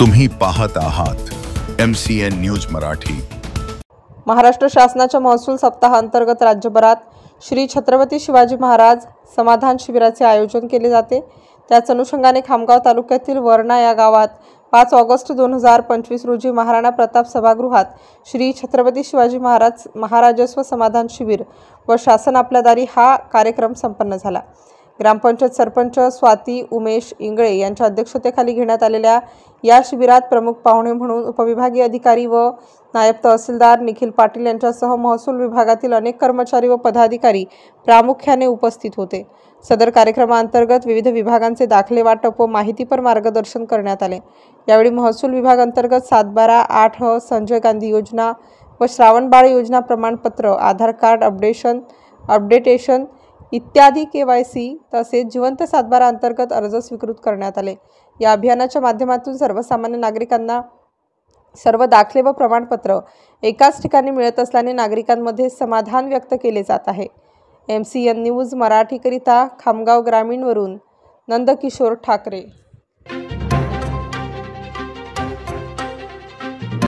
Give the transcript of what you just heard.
तुम्ही पाहत आहात MCN न्यूज मराठी। महाराष्ट्र शासनाच्या महसूल सप्ताहांतर्गत राज्यभरात श्री छत्रपती शिवाजी महाराज समाधान शिबिराचे आयोजन केले जाते। त्याच अनुषंगाने खामगाव तालुक्यातील वर्णा या गावात 5 ऑगस्ट 2025 रोजी महाराणा प्रताप सभागृहात श्री छत्रपती शिवाजी महाराज महाराजस्व समाधान शिबिर व शासन आपल्या दारी हा कार्यक्रम संपन्न झाला। ग्रामपंचायत सरपंच स्वाती उमेश इंगळे यांच्या अध्यक्षतेखाली घेण्यात आलेल्या या शिबिरात प्रमुख पाहुणे म्हणून उपविभागीय अधिकारी व नायब तहसीलदार निखिल पाटील यांच्यासह महसूल विभागातील अनेक कर्मचारी व पदाधिकारी प्रामुख्याने उपस्थित होते। सदर कार्यक्रमांतर्गत विविध विभागांचे दाखले वाटप व माहितीपर मार्गदर्शन करण्यात आले। यावेळी महसूल विभाग अंतर्गत 712 8 संजय गांधी योजना व श्रावणबाळ योजना प्रमाणपत्र, आधार कार्ड अपडेटेशन इत्यादी KYC तसेच जिवंत 712 अंतर्गत अर्ज स्वीकृत करण्यात आले। या अभियानाच्या माध्यमातून सर्वसामान्य नागरिकांना सर्व दाखले व प्रमाणपत्र एकाच ठिकाणी मिळत असल्याने नागरिकांमध्ये समाधान व्यक्त केले जात आहे। MCN न्यूज मराठीकरिता खामगाव ग्रामीणवरून नंदकिशोर ठाकरे।